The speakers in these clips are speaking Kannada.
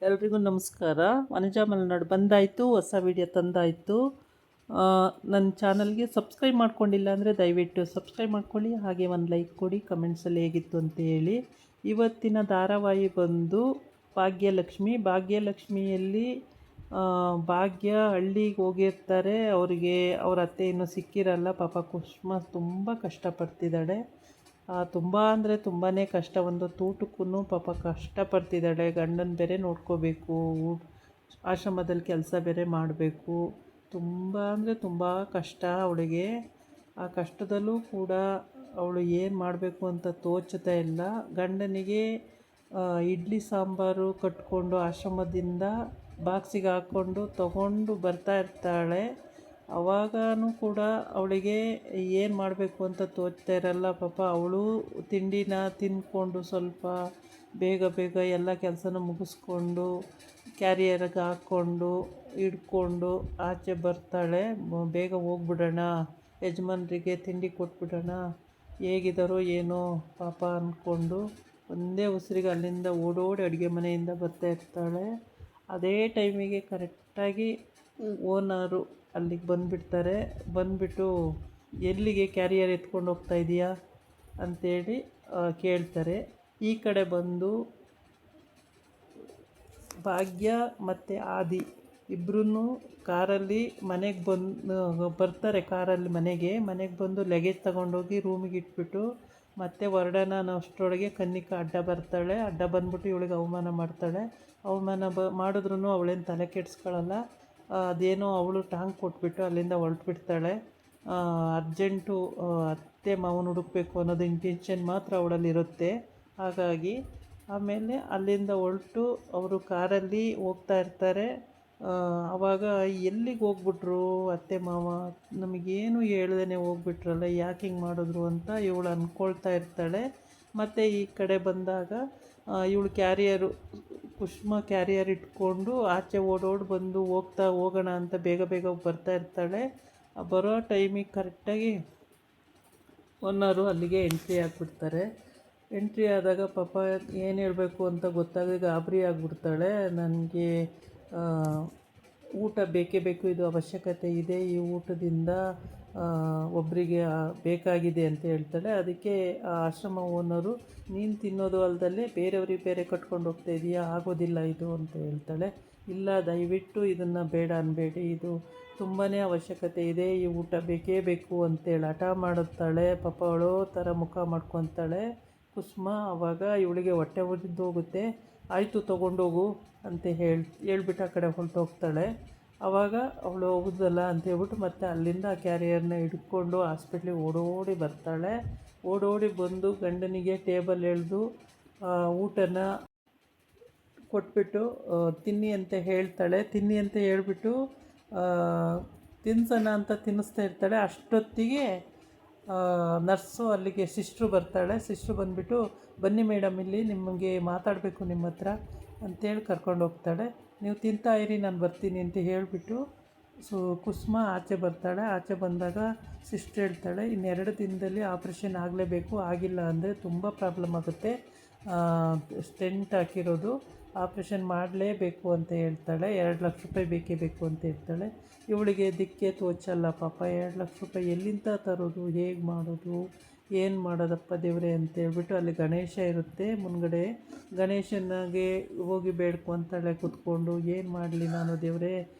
ಎಲ್ರಿಗೂ ನಮಸ್ಕಾರ. ವನಜಾ ಮಲೆನಾಡು ಬಂದಾಯಿತು, ಹೊಸ ವಿಡಿಯೋ ತಂದಾಯಿತು. ನನ್ನ ಚಾನಲ್ಗೆ ಸಬ್ಸ್ಕ್ರೈಬ್ ಮಾಡ್ಕೊಂಡಿಲ್ಲ ಅಂದರೆ ದಯವಿಟ್ಟು ಸಬ್ಸ್ಕ್ರೈಬ್ ಮಾಡ್ಕೊಳ್ಳಿ, ಹಾಗೆ ಒಂದು ಲೈಕ್ ಕೊಡಿ, ಕಮೆಂಟ್ಸಲ್ಲಿ ಹೇಗಿತ್ತು ಅಂತ ಹೇಳಿ. ಇವತ್ತಿನ ಧಾರಾವಾಹಿ ಬಂದು ಭಾಗ್ಯಲಕ್ಷ್ಮಿಯಲ್ಲಿ ಭಾಗ್ಯ ಹಳ್ಳಿಗೆ ಹೋಗಿರ್ತಾರೆ. ಅವರಿಗೆ ಅವ್ರ ಅತ್ತೆ ಇನ್ನೂ ಸಿಕ್ಕಿರಲ್ಲ. ಪಾಪ ಕುಸುಮ ತುಂಬ ಕಷ್ಟಪಡ್ತಿದ್ದಾಳೆ. ತುಂಬ ಅಂದರೆ ತುಂಬಾ ಕಷ್ಟ. ಒಂದು ತೂಟಕ್ಕೂ ಪಾಪ ಕಷ್ಟಪಡ್ತಿದ್ದಾಳೆ. ಗಂಡನ ಬೇರೆ ನೋಡ್ಕೋಬೇಕು, ಆಶ್ರಮದಲ್ಲಿ ಕೆಲಸ ಬೇರೆ ಮಾಡಬೇಕು. ತುಂಬ ಅಂದರೆ ತುಂಬ ಕಷ್ಟ ಅವಳಿಗೆ. ಆ ಕಷ್ಟದಲ್ಲೂ ಕೂಡ ಅವಳು ಏನು ಮಾಡಬೇಕು ಅಂತ ತೋಚ್ತಾ ಇಲ್ಲ. ಗಂಡನಿಗೆ ಇಡ್ಲಿ ಸಾಂಬಾರು ಕಟ್ಕೊಂಡು ಆಶ್ರಮದಿಂದ ಬಾಕ್ಸಿಗೆ ಹಾಕ್ಕೊಂಡು ತಗೊಂಡು ಬರ್ತಾ ಇರ್ತಾಳೆ. ಅವಾಗೂ ಕೂಡ ಅವಳಿಗೆ ಏನು ಮಾಡಬೇಕು ಅಂತ ತೋಚ್ತಾ ಇರಲ್ಲ. ಪಾಪ ಅವಳು ತಿಂಡಿನ ತಿಂದ್ಕೊಂಡು ಸ್ವಲ್ಪ ಬೇಗ ಬೇಗ ಎಲ್ಲ ಕೆಲಸನ ಮುಗಿಸ್ಕೊಂಡು ಕ್ಯಾರಿಯರ್ಗೆ ಹಾಕ್ಕೊಂಡು ಹಿಡ್ಕೊಂಡು ಆಚೆ ಬರ್ತಾಳೆ. ಬೇಗ ಹೋಗ್ಬಿಡೋಣ, ಯಜಮಾನ್ರಿಗೆ ತಿಂಡಿ ಕೊಟ್ಬಿಡೋಣ, ಹೇಗಿದ್ದಾರೋ ಏನೋ ಪಾಪ ಅಂದ್ಕೊಂಡು ಒಂದೇ ಉಸಿರಿಗೆ ಅಲ್ಲಿಂದ ಓಡೋಡಿ ಅಡುಗೆ ಮನೆಯಿಂದ ಬರ್ತಾ ಇರ್ತಾಳೆ. ಅದೇ ಟೈಮಿಗೆ ಕರೆಕ್ಟಾಗಿ ಓನರು ಅಲ್ಲಿಗೆ ಬಂದುಬಿಡ್ತಾರೆ. ಬಂದುಬಿಟ್ಟು ಎಲ್ಲಿಗೆ ಕ್ಯಾರಿಯರ್ ಎತ್ಕೊಂಡು ಹೋಗ್ತಾ ಇದೆಯಾ ಅಂಥೇಳಿ ಕೇಳ್ತಾರೆ. ಈ ಕಡೆ ಬಂದು ಭಾಗ್ಯ ಮತ್ತು ಆದಿ ಇಬ್ಬರೂ ಕಾರಲ್ಲಿ ಮನೆಗೆ ಬರ್ತಾರೆ. ಕಾರಲ್ಲಿ ಮನೆಗೆ ಬಂದು ಲಗೇಜ್ ತಗೊಂಡೋಗಿ ರೂಮಿಗೆ ಇಟ್ಬಿಟ್ಟು ಮತ್ತೆ ಹೊರಡೋಣ ಅಷ್ಟರೊಳಗೆ ಕನ್ನಿಕಾ ಅಡ್ಡ ಬರ್ತಾಳೆ. ಅಡ್ಡ ಬಂದ್ಬಿಟ್ಟು ಇವಳಿಗೆ ಅವಮಾನ ಮಾಡ್ತಾಳೆ. ಅವಮಾನ ಮಾಡಿದ್ರೂ ಅವಳೇನು ತಲೆ ಕೆಡಿಸ್ಕೊಳ್ಳಲ್ಲ. ಅದೇನೋ ಅವಳು ಟಾಂಗ್ ಕೊಟ್ಬಿಟ್ಟು ಅಲ್ಲಿಂದ ಹೊರಟ್ಬಿಡ್ತಾಳೆ. ಅರ್ಜೆಂಟು ಅತ್ತೆ ಮಾವನ ಹುಡುಕಬೇಕು ಅನ್ನೋದು ಇಂಟೆನ್ಷನ್ ಮಾತ್ರ ಅವಳಲ್ಲಿರುತ್ತೆ. ಹಾಗಾಗಿ ಆಮೇಲೆ ಅಲ್ಲಿಂದ ಹೊರಟು ಅವರು ಕಾರಲ್ಲಿ ಹೋಗ್ತಾ ಇರ್ತಾರೆ. ಆವಾಗ ಎಲ್ಲಿಗೆ ಹೋಗ್ಬಿಟ್ರು ಅತ್ತೆ ಮಾವ, ನಮಗೇನು ಹೇಳ್ದೇ ಹೋಗ್ಬಿಟ್ರಲ್ಲ, ಯಾಕೆ ಹಿಂಗೆ ಮಾಡಿದ್ರು ಅಂತ ಇವಳು ಅಂದ್ಕೊಳ್ತಾ ಇರ್ತಾಳೆ. ಮತ್ತು ಈ ಕಡೆ ಬಂದಾಗ ಇವಳು ಕುಸುಮ ಕ್ಯಾರಿಯರ್ ಇಟ್ಕೊಂಡು ಆಚೆ ಓಡೋಡಿ ಬಂದು ಹೋಗೋಣ ಅಂತ ಬೇಗ ಬೇಗ ಬರ್ತಾ ಇರ್ತಾಳೆ. ಬರೋ ಟೈಮಿಗೆ ಕರೆಕ್ಟಾಗಿ ಓನರು ಅಲ್ಲಿಗೆ ಎಂಟ್ರಿ ಆಗಿಬಿಡ್ತಾರೆ. ಎಂಟ್ರಿ ಆದಾಗ ಪಾಪ ಏನು ಹೇಳಬೇಕು ಅಂತ ಗೊತ್ತಾಗ ಗಾಬರಿ ಆಗಿಬಿಡ್ತಾಳೆ. ನನಗೆ ಊಟ ಬೇಕೇ ಬೇಕು, ಇದು ಅವಶ್ಯಕತೆ ಇದೆ, ಈ ಊಟದಿಂದ ಒಬ್ಬರಿಗೆ ಬೇಕಾಗಿದೆ ಅಂತ ಹೇಳ್ತಾಳೆ. ಅದಕ್ಕೆ ಆ ಆಶ್ರಮ ಓನರು, ನೀನು ತಿನ್ನೋದು ಅಲ್ಲದಲ್ಲೇ ಬೇರೆಯವ್ರಿಗೆ ಬೇರೆ ಕಟ್ಕೊಂಡು ಹೋಗ್ತಾ ಇದೆಯಾ, ಆಗೋದಿಲ್ಲ ಇದು ಅಂತ ಹೇಳ್ತಾಳೆ. ಇಲ್ಲ, ದಯವಿಟ್ಟು ಇದನ್ನು ಬೇಡ ಅನ್ಬೇಡಿ, ಇದು ತುಂಬಾ ಅವಶ್ಯಕತೆ ಇದೆ, ಈ ಊಟ ಬೇಕೇ ಬೇಕು ಅಂತೇಳಿ ಹಠ ಮಾಡುತ್ತಾಳೆ. ಪಾಪ ಅವಳೋ ಥರ ಮುಖ ಮಾಡ್ಕೊತಾಳೆ ಕುಸುಮ. ಆವಾಗ ಇವಳಿಗೆ ಹೊಟ್ಟೆ ಹೋಗುತ್ತೆ. ಆಯಿತು ತೊಗೊಂಡೋಗು ಅಂತ ಹೇಳ್ಬಿಟ್ಟು ಆ ಕಡೆ ಹೊರಟೋಗ್ತಾಳೆ. ಆವಾಗ ಅವಳು ಹೋಗುದಲ್ಲ ಅಂತ ಹೇಳ್ಬಿಟ್ಟು ಮತ್ತೆ ಅಲ್ಲಿಂದ ಆ ಕ್ಯಾರಿಯರ್ನ ಹಿಡ್ಕೊಂಡು ಹಾಸ್ಪಿಟ್ಲಿಗೆ ಓಡೋಡಿ ಬರ್ತಾಳೆ. ಓಡೋಡಿ ಬಂದು ಗಂಡನಿಗೆ ಟೇಬಲ್ ಎಳೆದು ಊಟನ ಕೊಟ್ಬಿಟ್ಟು ತಿನ್ನಿ ಅಂತ ಹೇಳ್ತಾಳೆ. ತಿನ್ನಿ ಅಂತ ಹೇಳ್ಬಿಟ್ಟು ತಿನ್ಸೋಣ ಅಂತ ತಿನ್ನಿಸ್ತಾ ಇರ್ತಾಳೆ. ಅಷ್ಟೊತ್ತಿಗೆ ನರ್ಸು ಅಲ್ಲಿಗೆ ಸಿಸ್ಟ್ರು ಬರ್ತಾಳೆ. ಸಿಸ್ಟ್ರು ಬಂದುಬಿಟ್ಟು, ಬನ್ನಿ ಮೇಡಮ್, ಇಲ್ಲಿ ನಿಮಗೆ ಮಾತಾಡಬೇಕು ನಿಮ್ಮ ಹತ್ರ ಅಂತೇಳಿ ಕರ್ಕೊಂಡು ಹೋಗ್ತಾಳೆ. ನೀವು ತಿಂತಾ ಇರಿ, ನಾನು ಬರ್ತೀನಿ ಅಂತ ಹೇಳಿಬಿಟ್ಟು ಕುಸುಮ ಆಚೆ ಬರ್ತಾಳೆ. ಆಚೆ ಬಂದಾಗ ಸಿಸ್ಟ್ರ್ ಹೇಳ್ತಾಳೆ, ಇನ್ನೆರಡು ದಿನದಲ್ಲಿ ಆಪ್ರೇಷನ್ ಆಗಲೇಬೇಕು, ಆಗಿಲ್ಲ ಅಂದರೆ ತುಂಬ ಪ್ರಾಬ್ಲಮ್ ಆಗುತ್ತೆ, ಸ್ಟೆಂಟ್ ಹಾಕಿರೋದು, ಆಪ್ರೇಷನ್ ಮಾಡಲೇಬೇಕು ಅಂತ ಹೇಳ್ತಾಳೆ. 2 ಲಕ್ಷ ರೂಪಾಯಿ ಬೇಕೇ ಬೇಕು ಅಂತ ಹೇಳ್ತಾಳೆ. ಇವಳಿಗೆ ದಿಕ್ಕೇ ತೋಚಲ್ಲ. ಪಾಪ 2 ಲಕ್ಷ ರೂಪಾಯಿ ಎಲ್ಲಿಂದ ತರೋದು, ಹೇಗೆ ಮಾಡೋದು, ಏನು ಮಾಡೋದಪ್ಪ ದೇವರೇ ಅಂತೇಳ್ಬಿಟ್ಟು ಅಲ್ಲಿ ಗಣೇಶ ಇರುತ್ತೆ ಮುಂದ್ಗಡೆ. ಗಣೇಶನಿಗೆ ಹೋಗಿ ಬೇಡ್ಕೊತಾಳೆ ಕೂತ್ಕೊಂಡು, ಏನು ಮಾಡಲಿ ನಾನು ದೇವರೇ,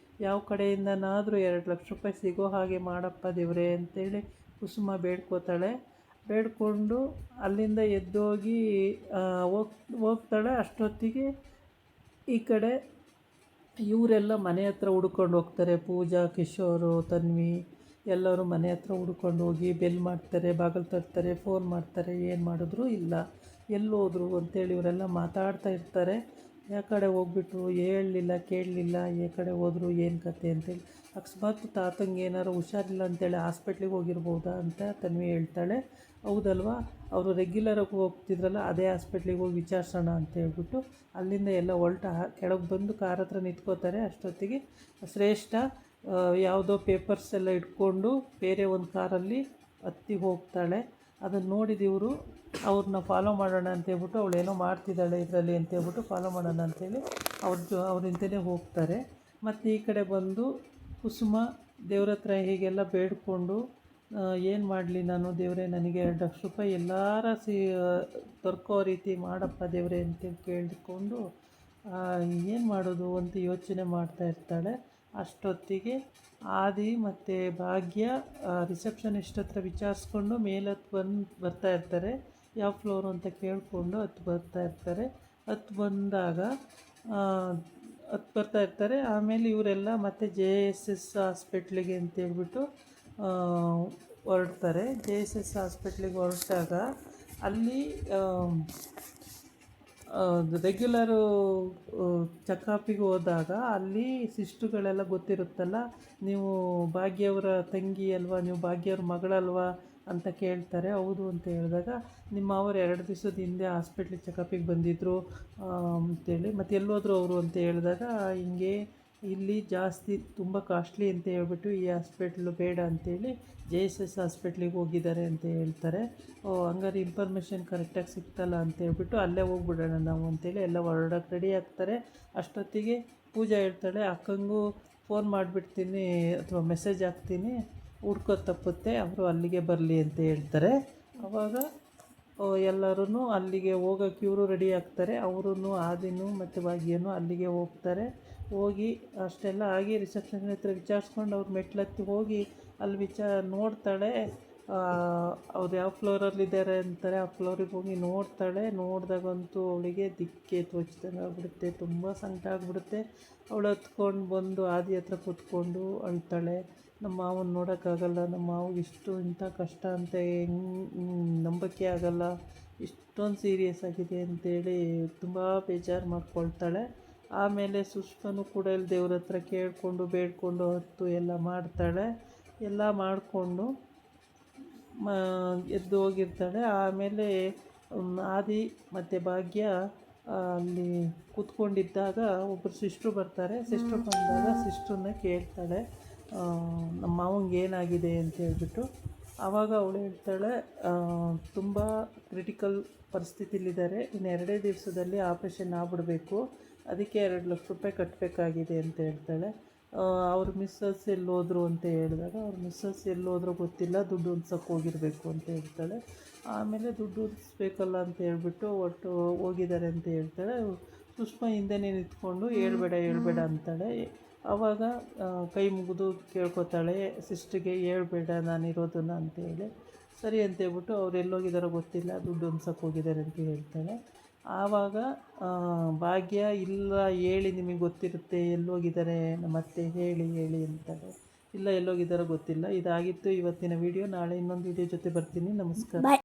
ಯಾವ ಕಡೆಯಿಂದನಾದರೂ 2 ಲಕ್ಷ ರೂಪಾಯಿ ಸಿಗೋ ಹಾಗೆ ಮಾಡಪ್ಪ ದೇವರೇ ಅಂತೇಳಿ ಕುಸುಮ ಬೇಡ್ಕೋತಾಳೆ. ಬೇಡ್ಕೊಂಡು ಅಲ್ಲಿಂದ ಎದ್ದೋಗಿ ಹೋಗ್ತಾಳೆ. ಅಷ್ಟೊತ್ತಿಗೆ ಈ ಕಡೆ ಇವರೆಲ್ಲ ಮನೆ ಹತ್ರ ಹುಡ್ಕೊಂಡು ಹೋಗ್ತಾರೆ. ಪೂಜಾ, ಕಿಶೋರು, ತನ್ವಿ ಎಲ್ಲರೂ ಮನೆ ಹತ್ರ ಹುಡ್ಕೊಂಡು ಹೋಗಿ ಬೆಲ್ ಮಾಡ್ತಾರೆ, ಬಾಗಿಲು ತರ್ತಾರೆ, ಫೋನ್ ಮಾಡ್ತಾರೆ. ಏನು ಮಾಡಿದ್ರು ಇಲ್ಲ, ಎಲ್ಲೋದ್ರು ಅಂತೇಳಿ ಇವರೆಲ್ಲ ಮಾತಾಡ್ತಾ ಇರ್ತಾರೆ. ಯಾವ ಕಡೆ ಹೋಗ್ಬಿಟ್ಟು ಹೇಳಲಿಲ್ಲ, ಕೇಳಲಿಲ್ಲ, ಯಾವ ಕಡೆ ಹೋದ್ರು, ಏನು ಕತೆ ಅಂತೇಳಿ. ಅಕಸ್ಮಾತ್ ತಾತಂಗೆ ಏನಾರು ಹುಷಾರಿಲ್ಲ ಅಂತೇಳಿ ಹಾಸ್ಪಿಟ್ಲಿಗೆ ಹೋಗಿರ್ಬೋದಾ ಅಂತ ತನ್ವಿ ಹೇಳ್ತಾಳೆ. ಹೌದಲ್ವಾ, ಅವರು ರೆಗ್ಯುಲರಾಗಿ ಹೋಗ್ತಿದ್ರಲ್ಲ ಅದೇ ಹಾಸ್ಪಿಟ್ಲಿಗೆ ಹೋಗಿ ವಿಚಾರಿಸೋಣ ಅಂತ ಹೇಳ್ಬಿಟ್ಟು ಅಲ್ಲಿಂದ ಎಲ್ಲ ಕೆಳಗೆ ಬಂದು ಕಾರ್ ಹತ್ರ ನಿಂತ್ಕೋತಾರೆ. ಅಷ್ಟೊತ್ತಿಗೆ ಶ್ರೇಷ್ಠ ಯಾವುದೋ ಪೇಪರ್ಸ್ ಎಲ್ಲ ಇಟ್ಕೊಂಡು ಬೇರೆ ಒಂದು ಕಾರಲ್ಲಿ ಹತ್ತಿ ಹೋಗ್ತಾಳೆ. ಅದನ್ನು ನೋಡಿದ ಇವರು ಅವ್ರನ್ನ ಫಾಲೋ ಮಾಡೋಣ ಅಂತೇಳ್ಬಿಟ್ಟು ಅವಳೇನೋ ಮಾಡ್ತಿದ್ದಾಳೆ ಇದರಲ್ಲಿ ಅಂತೇಳ್ಬಿಟ್ಟು ಫಾಲೋ ಮಾಡೋಣ ಅಂಥೇಳಿ ಅವ್ರಿಂದಲೇ ಹೋಗ್ತಾರೆ. ಮತ್ತು ಈ ಕಡೆ ಬಂದು ಕುಸುಮ ದೇವ್ರ ಹತ್ರ ಹೀಗೆಲ್ಲ ಬೇಡಿಕೊಂಡು ಏನು ಮಾಡಲಿ ನಾನು ದೇವರೇ, ನನಗೆ 2 ಲಕ್ಷ ರೂಪಾಯಿ ಎಲ್ಲಾರ ದೊರಕೋ ರೀತಿ ಮಾಡಪ್ಪ ದೇವರೇ ಅಂತೇಳಿ ಕೇಳಿಕೊಂಡು ಏನು ಮಾಡೋದು ಅಂತ ಯೋಚನೆ ಮಾಡ್ತಾ ಇರ್ತಾಳೆ. ಅಷ್ಟೊತ್ತಿಗೆ ಆದಿ ಮತ್ತು ಭಾಗ್ಯ ರಿಸೆಪ್ಷನಿಸ್ಟ್ ಹತ್ರ ವಿಚಾರಿಸ್ಕೊಂಡು ಮೇಲತ್ತು ಬರ್ತಾ ಇರ್ತಾರೆ. ಯಾವ ಫ್ಲೋರು ಅಂತ ಕೇಳಿಕೊಂಡು ಬರ್ತಾ ಇರ್ತಾರೆ. ಬಂದಾಗ ಬರ್ತಾ ಇರ್ತಾರೆ. ಆಮೇಲೆ ಇವರೆಲ್ಲ ಮತ್ತೆ JSS ಹಾಸ್ಪಿಟ್ಲಿಗೆ ಅಂತೇಳ್ಬಿಟ್ಟು ಹೊರಡ್ತಾರೆ. JSS ಹಾಸ್ಪಿಟ್ಲಿಗೆ ಹೊರಟಾಗ ಅಲ್ಲಿ ರೆಗ್ಯುಲರು ಚೆಕಪಿಗೆ ಹೋದಾಗ ಅಲ್ಲಿ ಸಿಸ್ಟುಗಳೆಲ್ಲ ಗೊತ್ತಿರುತ್ತಲ್ಲ, ನೀವು ಭಾಗ್ಯವ್ರ ತಂಗಿ ಅಲ್ವಾ, ನೀವು ಭಾಗ್ಯವ್ರ ಮಗಳಲ್ವಾ ಅಂತ ಕೇಳ್ತಾರೆ. ಹೌದು ಅಂತ ಹೇಳಿದಾಗ, ನಿಮ್ಮ ಅವರು 2 ದಿವಸದ ಹಿಂದೆ ಹಾಸ್ಪಿಟ್ಲಿಗೆ ಚೆಕಪಿಗೆ ಬಂದಿದ್ದರು ಅಂತೇಳಿ, ಮತ್ತು ಎಲ್ಲೋದ್ರು ಅವರು ಅಂತ ಹೇಳಿದಾಗ, ಹಿಂಗೆ ಇಲ್ಲಿ ಜಾಸ್ತಿ ತುಂಬ ಕಾಸ್ಟ್ಲಿ ಅಂತ ಹೇಳ್ಬಿಟ್ಟು ಈ ಹಾಸ್ಪಿಟ್ಲು ಬೇಡ ಅಂತೇಳಿ JSS ಹಾಸ್ಪಿಟ್ಲಿಗೆ ಹೋಗಿದ್ದಾರೆ ಅಂತ ಹೇಳ್ತಾರೆ. ಹಂಗಾರೆ ಇನ್ಫಾರ್ಮೇಷನ್ ಕರೆಕ್ಟಾಗಿ ಸಿಗ್ತಲ್ಲ ಅಂತೇಳ್ಬಿಟ್ಟು ಅಲ್ಲೇ ಹೋಗ್ಬಿಡೋಣ ನಾವು ಅಂತೇಳಿ ಎಲ್ಲ ಹೊರಡೋಕ್ಕೆ ರೆಡಿ ಆಗ್ತಾರೆ. ಅಷ್ಟೊತ್ತಿಗೆ ಪೂಜಾ ಹೇಳ್ತಾಳೆ, ಅಕ್ಕಂಗೂ ಫೋನ್ ಮಾಡಿಬಿಡ್ತೀನಿ ಅಥವಾ ಮೆಸೇಜ್ ಹಾಕ್ತೀನಿ, ಹುಡ್ಕೋ ತಪ್ಪುತ್ತೆ, ಅವರು ಅಲ್ಲಿಗೆ ಬರಲಿ ಅಂತ ಹೇಳ್ತಾರೆ. ಆವಾಗ ಎಲ್ಲರೂ ಅಲ್ಲಿಗೆ ಹೋಗೋಕ್ಕೆ ಇವರು ರೆಡಿ ಆಗ್ತಾರೆ. ಅವರೂ ಆದಿನೂ ಮತ್ತು ಭಾಗ್ಯನೂ ಅಲ್ಲಿಗೆ ಹೋಗ್ತಾರೆ. ಹೋಗಿ ಅಷ್ಟೆಲ್ಲ ಆಗಿ ರಿಸೆಪ್ಷನ್ ಹತ್ರ ವಿಚಾರಿಸ್ಕೊಂಡು ಅವ್ರು ಮೆಟ್ಲತ್ತಿ ಹೋಗಿ ಅಲ್ಲಿ ನೋಡ್ತಾಳೆ. ಅವ್ರು ಯಾವ ಫ್ಲೋರಲ್ಲಿದ್ದಾರೆ ಅಂತಾರೆ. ಆ ಫ್ಲೋರಿಗೆ ಹೋಗಿ ನೋಡ್ತಾಳೆ. ನೋಡಿದಾಗಂತೂ ಅವಳಿಗೆ ದಿಕ್ಕೆ ತೋಚ್ದಂಗೆ ಆಗ್ಬಿಡುತ್ತೆ. ತುಂಬ ಸಂಕಟ ಆಗಿಬಿಡುತ್ತೆ. ಅವಳು ಹತ್ಕೊಂಡು ಬಂದು ಆದಿ ಹತ್ರ ಕೂತ್ಕೊಂಡು ಅಳ್ತಾಳೆ. ನಮ್ಮ ಮಾವನ ನೋಡೋಕ್ಕಾಗಲ್ಲ, ನಮ್ಮ ಮಾವಿಗೆ ಇಂಥ ಕಷ್ಟ ಅಂತ ನಂಬಕ್ಕೆ ಆಗಲ್ಲ, ಇಷ್ಟೊಂದು ಸೀರಿಯಸ್ ಆಗಿದೆ ಅಂತೇಳಿ ತುಂಬ ಬೇಜಾರು ಮಾಡ್ಕೊಳ್ತಾಳೆ. ಆಮೇಲೆ ಸುಷ್ಮನು ಕೂಡ ಇಲ್ಲಿ ದೇವ್ರ ಹತ್ರ ಕೇಳಿಕೊಂಡು ಬೇಡಿಕೊಂಡು ಹೊತ್ತು ಎಲ್ಲ ಮಾಡ್ತಾಳೆ. ಎಲ್ಲ ಮಾಡಿಕೊಂಡು ಎದ್ದು ಹೋಗಿರ್ತಾಳೆ. ಆಮೇಲೆ ಆದಿ ಮತ್ತು ಭಾಗ್ಯ ಅಲ್ಲಿ ಕೂತ್ಕೊಂಡಿದ್ದಾಗ ಒಬ್ಬರು ಸಿಸ್ಟ್ರು ಬರ್ತಾರೆ. ಸಿಸ್ಟ್ರು ಬಂದಾಗ ಸಿಸ್ಟ್ರನ್ನ ಕೇಳ್ತಾಳೆ, ನಮ್ಮ ಮಾವಂಗೆ ಏನಾಗಿದೆ ಅಂತ ಹೇಳ್ಬಿಟ್ಟು. ಆವಾಗ ಅವಳು ಹೇಳ್ತಾಳೆ, ತುಂಬ ಕ್ರಿಟಿಕಲ್ ಪರಿಸ್ಥಿತಿಲಿದ್ದಾರೆ, ಇನ್ನು 2 ದಿವಸದಲ್ಲಿ ಆಪ್ರೇಷನ್ ಆಗ್ಬಿಡಬೇಕು, ಅದಕ್ಕೆ 2 ಲಕ್ಷ ರೂಪಾಯಿ ಕಟ್ಟಬೇಕಾಗಿದೆ ಅಂತ ಹೇಳ್ತಾಳೆ. ಅವ್ರ ಮಿಸ್ಸಸ್ ಎಲ್ಲೋದ್ರು ಅಂತ ಹೇಳಿದಾಗ, ಅವ್ರ ಮಿಸ್ಸಸ್ ಎಲ್ಲೋದ್ರೂ ಗೊತ್ತಿಲ್ಲ, ದುಡ್ಡು ಹೊಂದ್ಸೋಕ್ಕೆ ಹೋಗಿರಬೇಕು ಅಂತ ಹೇಳ್ತಾಳೆ. ಆಮೇಲೆ ದುಡ್ಡು ಹೊಂದಿಸ್ಬೇಕಲ್ಲ ಅಂತ ಹೇಳ್ಬಿಟ್ಟು ಒಟ್ಟು ಹೋಗಿದ್ದಾರೆ ಅಂತ ಹೇಳ್ತಾಳೆ. ಸುಷ್ಮಾ ಹಿಂದೆನೇ ನಿಂತ್ಕೊಂಡು ಹೇಳ್ಬೇಡ ಅಂತಾಳೆ. ಆವಾಗ ಕೈ ಮುಗಿದು ಕೇಳ್ಕೊತಾಳೆ ಸಿಸ್ಟ್ರಿಗೆ, ಹೇಳ್ಬೇಡ ನಾನಿರೋದನ್ನ ಅಂತೇಳಿ. ಸರಿ ಅಂತೇಳ್ಬಿಟ್ಟು ಅವ್ರು ಎಲ್ಲೋಗಿದ್ದಾರೋ ಗೊತ್ತಿಲ್ಲ, ದುಡ್ಡು ಹೊಂದ್ಸೋಕ್ಕೆ ಹೋಗಿದ್ದಾರೆ ಅಂತ ಹೇಳ್ತಾಳೆ. ಆವಾಗ ಭಾಗ್ಯ, ಇಲ್ಲ ಹೇಳಿ, ನಿಮಗೆ ಗೊತ್ತಿರುತ್ತೆ ಎಲ್ಲೋಗಿದ್ದಾರೆ ಮತ್ತೆ ಹೇಳಿ ಅಂತಾಳೆ. ಇಲ್ಲ ಎಲ್ಲೋಗಿದ್ದಾರೋ ಗೊತ್ತಿಲ್ಲ. ಇದಾಗಿತ್ತು ಇವತ್ತಿನ ವಿಡಿಯೋ. ನಾಳೆ ಇನ್ನೊಂದು ವಿಡಿಯೋ ಜೊತೆ ಬರ್ತೀನಿ. ನಮಸ್ಕಾರ.